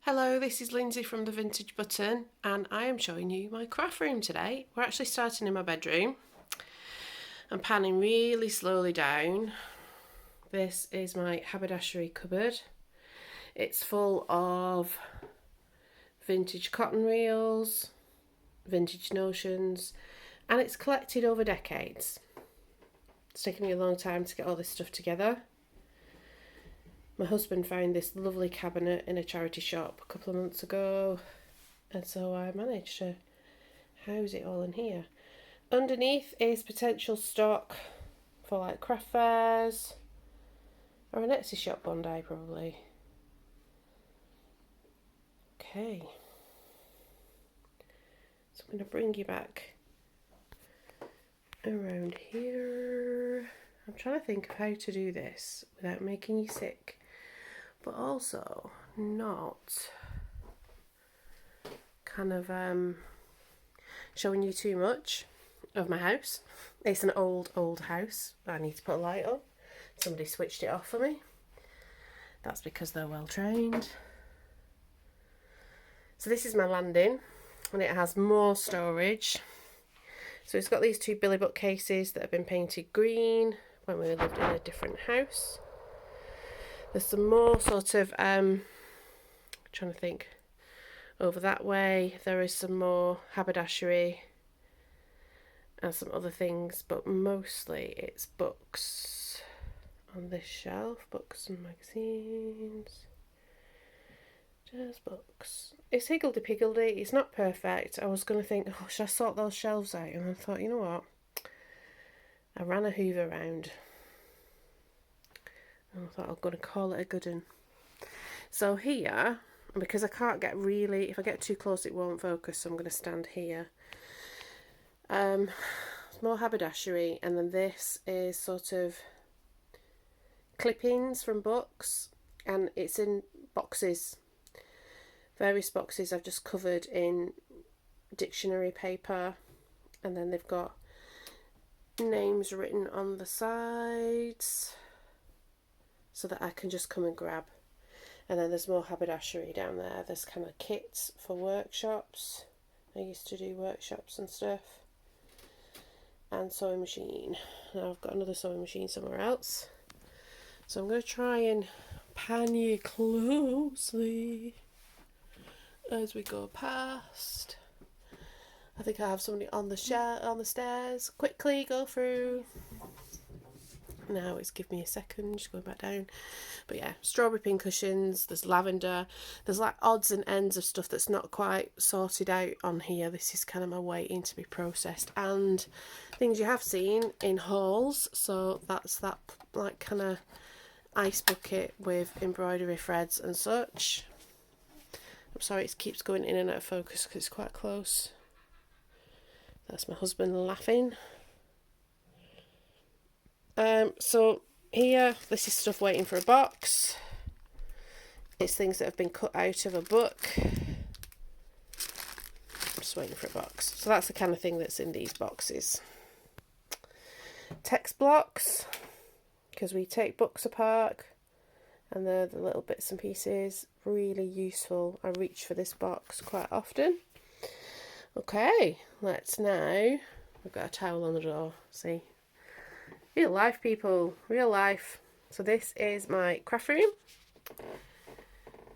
Hello, this is Lindsay from the Vintage Button and I am showing you my craft room today. We're actually starting in my bedroom. I'm panning really slowly down. This is my haberdashery cupboard. It's full of vintage cotton reels, vintage notions, and it's collected over decades. It's taken me a long time to get all this stuff together. My husband found this lovely cabinet in a charity shop a couple of months ago, and so I managed to house it all in here. Underneath is potential stock for like craft fairs or an Etsy shop one day probably. Okay, so I'm going to bring you back around here. I'm trying to think of how to do this without making you sick, but also not kind of showing you too much of my house. It's an old house. I need to put a light on. Somebody switched it off for me. That's because they're well trained. So this is my landing, and it has more storage. So it's got these two billy bookcases that have been painted green when we lived in a different house. There's some more sort of, trying to think, over that way there is some more haberdashery and some other things, but mostly it's books on this shelf, books and magazines, just books. It's higgledy-piggledy, it's not perfect. I was going to think, oh, should I sort those shelves out? And I thought, you know what, I ran a hoover round. I thought I'm going to call it a good one. So here, because I can't get really, if I get too close it won't focus, so I'm going to stand here. More haberdashery, and then this is sort of clippings from books, and it's in boxes, various boxes I've just covered in dictionary paper, and then they've got names written on the sides so that I can just come and grab. And then there's more haberdashery down there. There's kind of kits for workshops. I used to do workshops and stuff. And sewing machine. Now I've got another sewing machine somewhere else. So I'm going to try and pan you closely as we go past. I think I have somebody on the stairs. Quickly go through. Now it's give me a second, just going back down. But yeah, strawberry pincushions, there's lavender, there's like odds and ends of stuff that's not quite sorted out on here. This is kind of my waiting to be processed, and things you have seen in hauls. So that's that like kind of ice bucket with embroidery threads and such. I'm sorry it keeps going in and out of focus because it's quite close. That's my husband laughing. So here, this is stuff waiting for a box. It's things that have been cut out of a book. I'm just waiting for a box. So that's the kind of thing that's in these boxes. Text blocks, because we take books apart, and they're the little bits and pieces. Really useful. I reach for this box quite often. Okay, let's now. We've got a towel on the door. See. Real life, people, real life. So this is my craft room.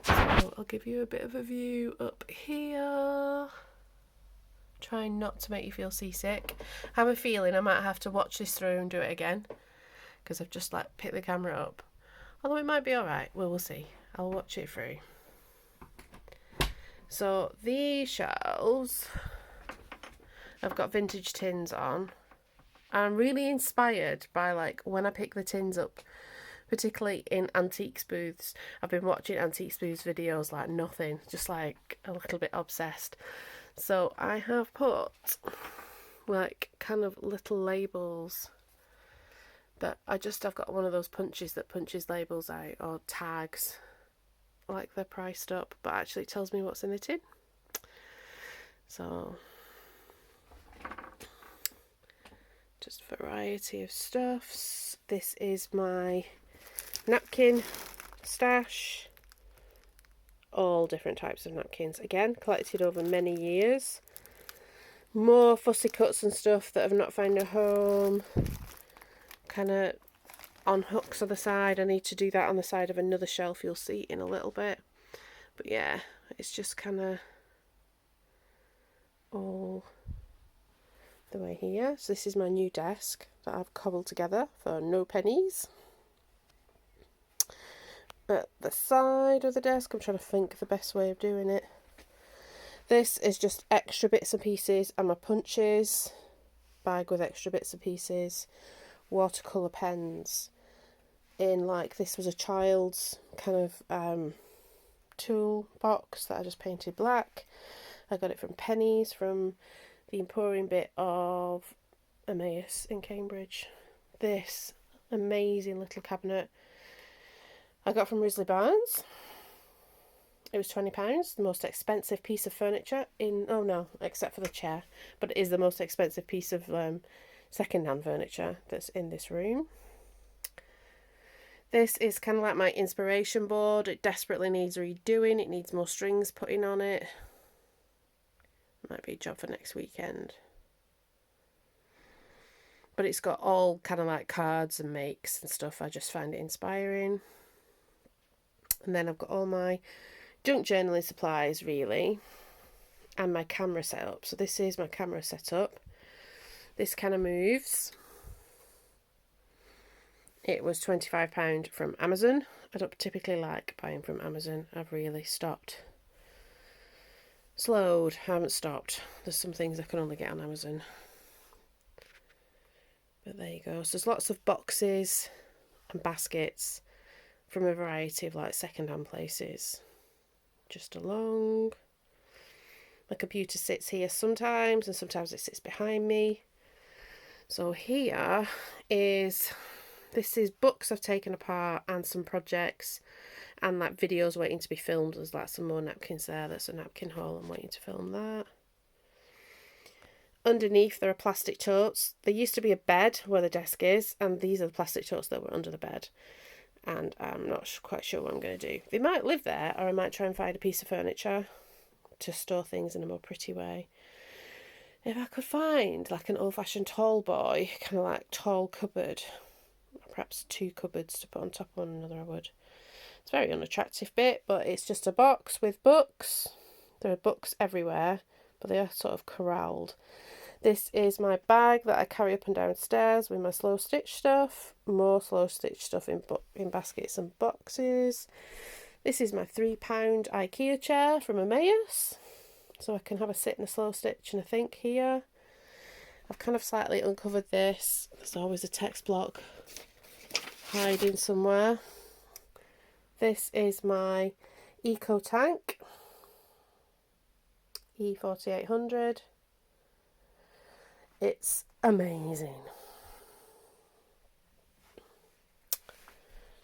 So I'll give you a bit of a view up here. Trying not to make you feel seasick. I have a feeling I might have to watch this through and do it again, because I've just like picked the camera up. Although it might be alright, well, we'll see. I'll watch it through. So these shelves, I've got vintage tins on. I'm really inspired by like when I pick the tins up, particularly in antiques booths. I've been watching antiques booths videos like nothing, just like a little bit obsessed. So I have put like kind of little labels that I've got one of those punches that punches labels out, or tags, like they're priced up, but actually it tells me what's in the tin. So just a variety of stuffs. This is my napkin stash. all different types of napkins. Again, collected over many years. More fussy cuts and stuff that have not found a home. Kind of on hooks on the side. I need to do that on the side of another shelf you'll see in a little bit. But yeah, it's just kind of all the way here. So this is my new desk that I've cobbled together for no pennies. At the side of the desk, I'm trying to think the best way of doing it. This is just extra bits and pieces and my punches, bag with extra bits and pieces, watercolour pens in like, this was a child's kind of tool box that I just painted black. I got it from Pennies, from the Emporium bit of Emmaus in Cambridge. This amazing little cabinet I got from Risley Barnes. It was £20, the most expensive piece of furniture in, oh no, except for the chair, but it is the most expensive piece of second-hand furniture that's in this room. This is kind of like my inspiration board. It desperately needs redoing. It needs more strings putting on it. Might be a job for next weekend. But it's got all kind of like cards and makes and stuff. I just find it inspiring. And then I've got all my junk journaling supplies, really, and my camera setup. So this is my camera setup. This kind of moves. It was £25 from Amazon. I don't typically like buying from Amazon. I've really stopped. Slowed, I haven't stopped. There's some things I can only get on Amazon. But there you go. So there's lots of boxes and baskets from a variety of like second-hand places. Just along. My computer sits here sometimes, and sometimes it sits behind me. So here is, this is books I've taken apart and some projects and like videos waiting to be filmed. There's like some more napkins there. That's a napkin haul. I'm waiting to film that. Underneath there are plastic totes. There used to be a bed where the desk is, and these are the plastic totes that were under the bed. And I'm not quite sure what I'm going to do. They might live there, or I might try and find a piece of furniture to store things in a more pretty way. If I could find like an old-fashioned tall boy, kind of like tall cupboard, perhaps two cupboards to put on top of one another, I would. It's a very unattractive bit, but it's just a box with books. There are books everywhere, but they are sort of corralled. This is my bag that I carry up and down stairs with my slow stitch stuff. More slow stitch stuff in baskets and boxes. This is my £3 IKEA chair from Emmaus. So I can have a sit and a slow stitch and a think here. I've kind of slightly uncovered this. There's always a text block hiding somewhere. This is my Eco Tank E4800. It's amazing.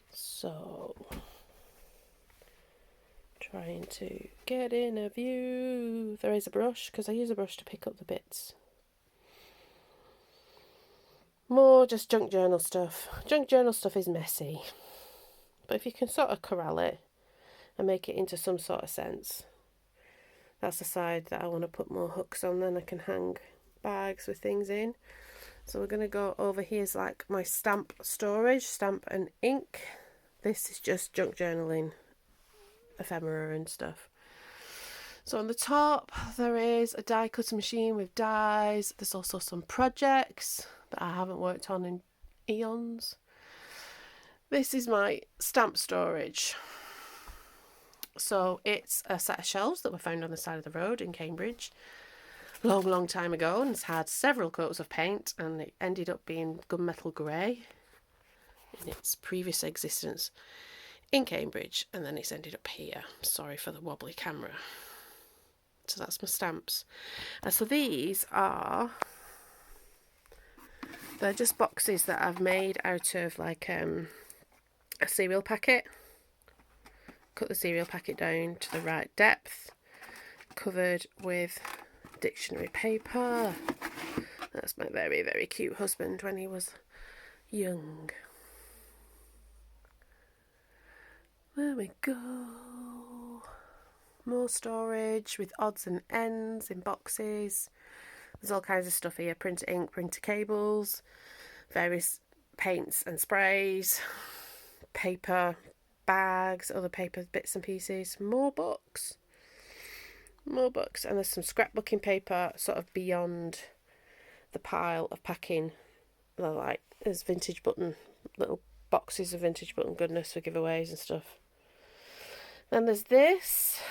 So, trying to get in a view. There is a brush, because I use a brush to pick up the bits. More just junk journal stuff. Junk journal stuff is messy, but if you can sort of corral it and make it into some sort of sense, that's the side that I want to put more hooks on. Then I can hang bags with things in. So we're going to go over, here's like my stamp storage, stamp and ink. This is just junk journaling, ephemera and stuff. So on the top there is a die cutting machine with dies. There's also some projects that I haven't worked on in eons. This is my stamp storage. So it's a set of shelves that were found on the side of the road in Cambridge long time ago, and it's had several coats of paint, and it ended up being gunmetal grey in its previous existence in Cambridge, and then it's ended up here. Sorry for the wobbly camera. So that's my stamps. And so these are, they're just boxes that I've made out of like a cereal packet. Cut the cereal packet down to the right depth, covered with dictionary paper. That's my very, very cute husband when he was young. There we go. More storage with odds and ends in boxes. There's all kinds of stuff here. Printer ink, printer cables, various paints and sprays, paper bags, other paper bits and pieces, more books. More books, and there's some scrapbooking paper sort of beyond the pile of packing. Like there's vintage button, little boxes of vintage button goodness for giveaways and stuff. Then there's this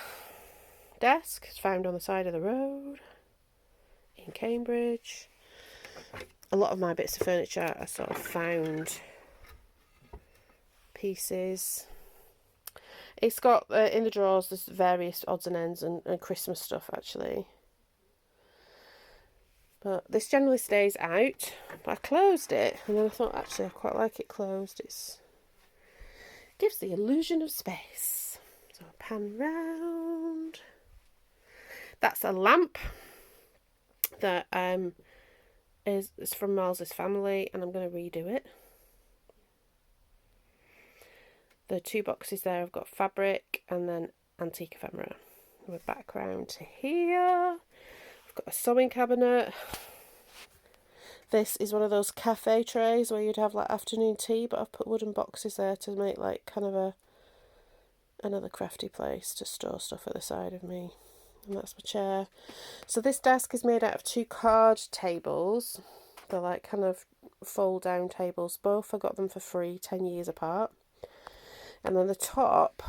desk. It's found on the side of the road in Cambridge. A lot of my bits of furniture are sort of found pieces. It's got, in the drawers, there's various odds and ends and Christmas stuff, actually. But this generally stays out. But I closed it, and then I thought, actually, I quite like it closed. It gives the illusion of space. So I'll pan round. That's a lamp that is from Miles's family, and I'm going to redo it. The two boxes there, I've got fabric and then antique ephemera. We're back round to here. I've got a sewing cabinet. This is one of those cafe trays where you'd have like afternoon tea, but I've put wooden boxes there to make like kind of another crafty place to store stuff at the side of me. And that's my chair. So this desk is made out of two card tables. They're like kind of fold down tables. Both I got them for free, 10 years apart. And then the top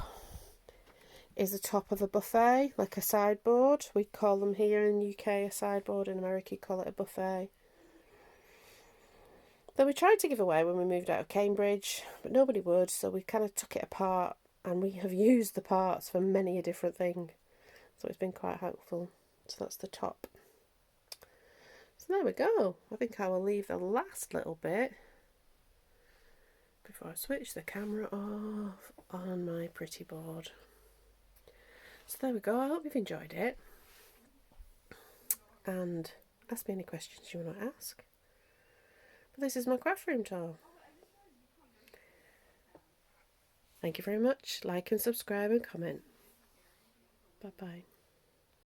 is the top of a buffet, like a sideboard. We call them here in the UK a sideboard. In America you call it a buffet. That we tried to give away when we moved out of Cambridge, but nobody would, so we kind of took it apart, and we have used the parts for many a different thing. So it's been quite helpful. So that's the top. So there we go. I think I will leave the last little bit before I switch the camera off on my pretty board. So there we go. I hope you've enjoyed it. And ask me any questions you want to ask. But this is my craft room tour. Thank you very much. Like and subscribe and comment. Bye bye.